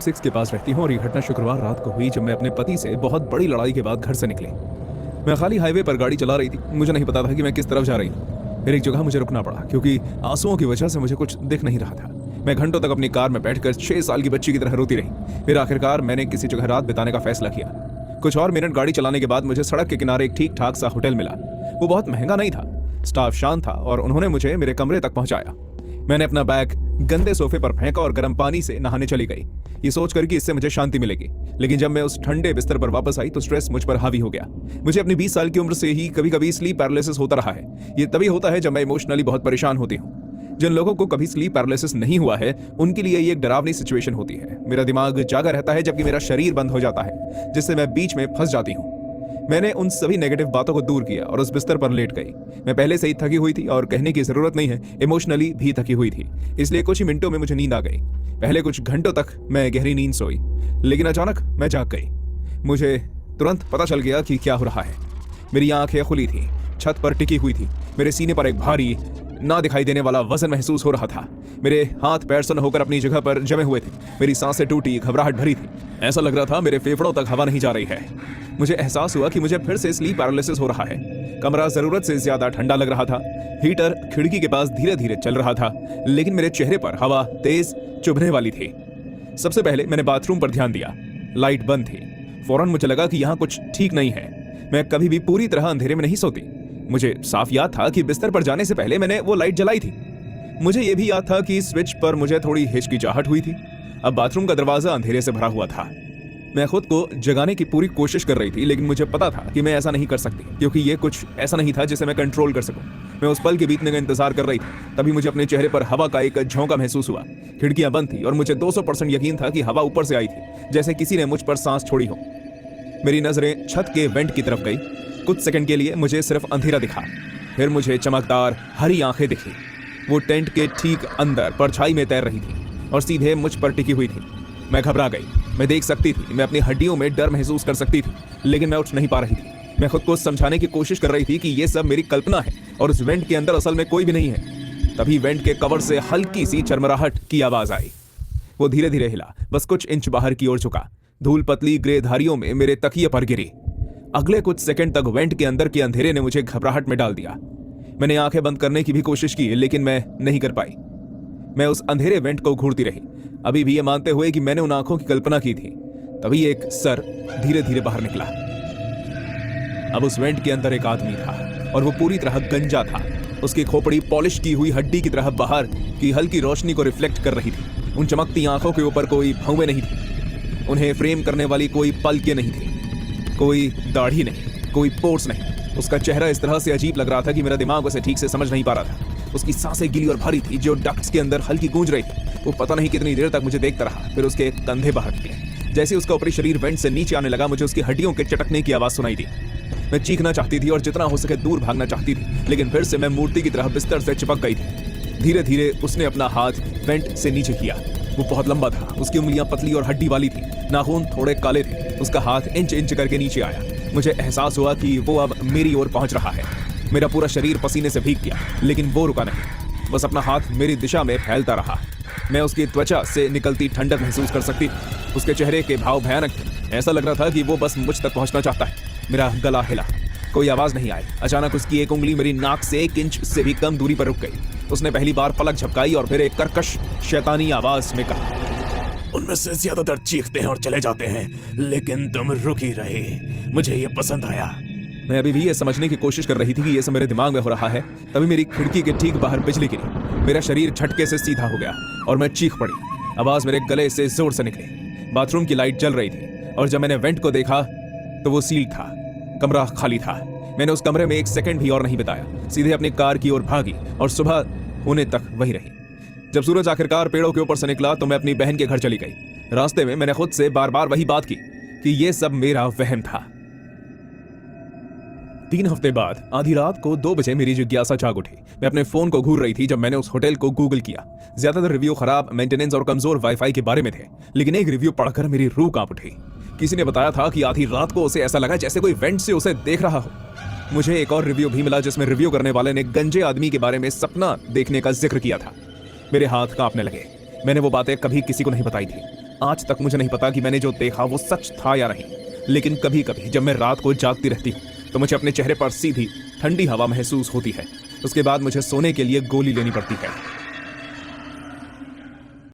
6 के पास रहती हूँ और ये घटना शुक्रवार रात को हुई जब मैं अपने पति से बहुत बड़ी लड़ाई के बाद घर से निकली। मैं खाली हाईवे पर गाड़ी चला रही थी। मुझे नहीं पता था कि मैं किस तरफ जा रही हूँ। फिर एक जगह मुझे रुकना पड़ा क्योंकि आंसुओं की वजह से मुझे कुछ दिख नहीं रहा था। मैं घंटों तक अपनी कार में बैठकर 6 साल की बच्ची की तरह रोती रही। फिर आखिरकार मैंने किसी जगह रात बिताने का फैसला किया। कुछ और मिनट गाड़ी चलाने के बाद मुझे सड़क के किनारे एक ठीक ठाक सा होटल मिला। वो बहुत महंगा नहीं था, स्टाफ शांत था और उन्होंने मुझे मेरे कमरे तक पहुंचाया। मैंने अपना बैग गंदे सोफे पर फेंका और गर्म पानी से नहाने चली गई, ये सोचकर कि इससे मुझे शांति मिलेगी। लेकिन जब मैं उस ठंडे बिस्तर पर वापस आई तो स्ट्रेस मुझ पर हावी हो गया। मुझे अपनी 20 साल की उम्र से ही कभी कभी स्लीप पैरालिसिस होता रहा है। ये तभी होता है जब मैं इमोशनली बहुत परेशान होती हूँ। जिन लोगों को कभी स्लीप पैरालिसिस नहीं हुआ है उनके लिए ये एक डरावनी सिचुएशन होती है। मेरा दिमाग जागा रहता है जबकि मेरा शरीर बंद हो जाता है, जिससे मैं बीच में फंस जाती हूँ। मैंने उन सभी नेगेटिव बातों को दूर किया और उस बिस्तर पर लेट गई। मैं पहले से ही थकी हुई थी और कहने की जरूरत नहीं है, इमोशनली भी थकी हुई थी, इसलिए कुछ ही मिनटों में मुझे नींद आ गई। पहले कुछ घंटों तक मैं गहरी नींद सोई, लेकिन अचानक मैं जाग गई। मुझे तुरंत पता चल गया कि क्या हो रहा है। मेरी आंखें खुली थी, छत पर टिकी हुई थी। मेरे सीने पर एक भारी ना दिखाई देने वाला वजन महसूस हो रहा था। मेरे हाथ पैर सन होकर अपनी जगह पर जमे हुए थे। मेरी सांसें टूटी, घबराहट भरी थी। ऐसा लग रहा था मेरे फेफड़ों तक हवा नहीं जा रही है। मुझे एहसास हुआ कि मुझे फिर से स्लीप पैरालिसिस हो रहा है। कमरा जरूरत से ज्यादा ठंडा लग रहा था। हीटर खिड़की के पास धीरे धीरे चल रहा था, लेकिन मेरे चेहरे पर हवा तेज चुभने वाली थी। सबसे पहले मैंने बाथरूम पर ध्यान दिया। लाइट बंद थी। फौरन मुझे लगा कि यहाँ कुछ ठीक नहीं है। मैं कभी भी पूरी तरह अंधेरे में नहीं सोती। मुझे साफ याद था कि बिस्तर पर जाने से पहले मैंने वो लाइट जलाई थी। मुझे यह भी याद था कि स्विच पर मुझे थोड़ी हिचकिचाहट हुई थी। अब बाथरूम का दरवाजा अंधेरे से भरा हुआ था। मैं खुद को जगाने की पूरी कोशिश कर रही थी, लेकिन मुझे पता था कि मैं ऐसा नहीं कर सकती क्योंकि ये कुछ ऐसा नहीं था जिसे मैं कंट्रोल कर सकूं। मैं उस पल के बीतने का इंतजार कर रही थी। तभी मुझे अपने चेहरे पर हवा का एक झोंका महसूस हुआ। खिड़कियां बंद थी और मुझे 200% यकीन था कि हवा ऊपर से आई थी, जैसे किसी ने मुझ पर सांस छोड़ी हो। मेरी नजरें छत के वेंट की तरफ गई। कुछ सेकंड के लिए मुझे सिर्फ अंधेरा दिखा, फिर मुझे चमकदार हरी आंखें दिखी। वो टेंट के ठीक अंदर परछाई में तैर रही थी और सीधे मुझ पर टिकी हुई थी। मैं घबरा गई। मैं देख सकती थी, मैं अपनी हड्डियों में डर महसूस कर सकती थी, लेकिन मैं उठ नहीं पा रही थी। मैं खुद को समझाने की कोशिश कर रही थी कि ये सब मेरी कल्पना है और उस वेंट के अंदर असल में कोई भी नहीं है। तभी वेंट के कवर से हल्की सी चरमराहट की आवाज आई। वो धीरे धीरे हिला, बस कुछ इंच बाहर की ओर झुका। धूल पतली ग्रे धारियों में मेरे तकिए पर गिरी। अगले कुछ सेकंड तक वेंट के अंदर के अंधेरे ने मुझे घबराहट में डाल दिया। मैंने आंखें बंद करने की भी कोशिश की, लेकिन मैं नहीं कर पाई। मैं उस अंधेरे वेंट को घूरती रही, अभी भी ये मानते हुए कि मैंने उन आंखों की कल्पना की थी। तभी एक सर धीरे धीरे बाहर निकला। अब उस वेंट के अंदर एक आदमी था और वो पूरी तरह गंजा था। उसकी खोपड़ी पॉलिश की हुई हड्डी की तरह बाहर की हल्की रोशनी को रिफ्लेक्ट कर रही थी। उन चमकती आंखों के ऊपर कोई भौवें नहीं थी। उन्हें फ्रेम करने वाली कोई पलकें नहीं थी, कोई दाढ़ी नहीं, कोई पोर्स नहीं। उसका चेहरा इस तरह से अजीब लग रहा था कि मेरा दिमाग उसे ठीक से समझ नहीं पा रहा था। उसकी सांसें गीली और भारी थी जो डक्ट्स के अंदर हल्की गूंज रही थी। वो पता नहीं कितनी देर तक मुझे देखता रहा, फिर उसके कंधे बाहर निकले। जैसे उसका ऊपरी शरीर वेंट से नीचे आने लगा, मुझे उसकी हड्डियों के चटकने की आवाज सुनाई दी। मैं चीखना चाहती थी और जितना हो सके दूर भागना चाहती थी, लेकिन फिर से मैं मूर्ति की तरह बिस्तर से चिपक गई थी। धीरे धीरे उसने अपना हाथ वेंट से नीचे किया। वो बहुत लंबा था, उसकी उंगलियां पतली और हड्डी वाली थी, नाखून थोड़े काले थे। उसका हाथ इंच इंच करके नीचे आया। मुझे एहसास हुआ कि वो अब मेरी ओर पहुंच रहा है। मेरा पूरा शरीर पसीने से भीग गया, लेकिन वो रुका नहीं, बस अपना हाथ मेरी दिशा में फैलता रहा। मैं उसकी त्वचा से निकलती ठंडक महसूस कर सकती। उसके चेहरे के भाव भयानक थे। ऐसा लग रहा था कि वो बस मुझ तक पहुंचना चाहता है। मेरा गला हिला, कोई आवाज नहीं आई। अचानक उसकी एक उंगली मेरी नाक से 1 इंच से भी कम दूरी पर रुक गई। उसने पहली बार पलक झपकाई और फिर एक कर्कश शैतानी आवाज में कहा, उनमें से ज्यादातर चीखते हैं और चले जाते हैं, लेकिन तुम रुक ही रहे। मुझे ये पसंद आया। मैं अभी भी ये समझने की कोशिश कर रही थी कि ये सब मेरे दिमाग में हो रहा है। तभी मेरी खिड़की के ठीक बाहर बिजली गिरी। मेरा शरीर झटके से सीधा हो गया और मैं चीख पड़ी। आवाज मेरे गले से जोर से निकली। बाथरूम की लाइट जल रही थी और जब मैंने वेंट को देखा तो वो सील था। कमरा खाली था। मैंने उस कमरे में 1 सेकंड भी और नहीं बिताया। सीधे अपनी कार की ओर भागी और सुबह होने तक वही रही। जब सूरज आखिरकार पेड़ों के ऊपर से निकला तो मैं अपनी बहन के घर चली गई। रास्ते में मैंने खुद से बार बार वही बात की कि यह सब मेरा वहम था। 3 हफ्ते बाद आधी रात को 2 बजे मेरी जिज्ञासा जाग उठी। मैं अपने फोन को घूर रही थी जब मैंने उस होटल को गूगल किया। ज्यादातर रिव्यू खराब मेंटेनेंस और कमजोर वाईफाई के बारे में थे, लेकिन एक रिव्यू पढ़कर मेरी रूह कांप उठी। किसी ने बताया था कि आधी रात को उसे ऐसा लगा जैसे कोई वेंट से उसे देख रहा हो। मुझे एक और रिव्यू भी मिला जिसमें रिव्यू करने वाले ने गंजे आदमी के बारे में सपना देखने का जिक्र किया था। मेरे हाथ कांपने लगे। मैंने वो बातें कभी किसी को नहीं बताई थी। आज तक मुझे नहीं पता कि मैंने जो देखा वो सच था या नहीं, लेकिन कभी कभी जब मैं रात को जागती रहती हूँ तो मुझे अपने चेहरे पर सीधी ठंडी हवा महसूस होती है। उसके बाद मुझे सोने के लिए गोली लेनी पड़ती है।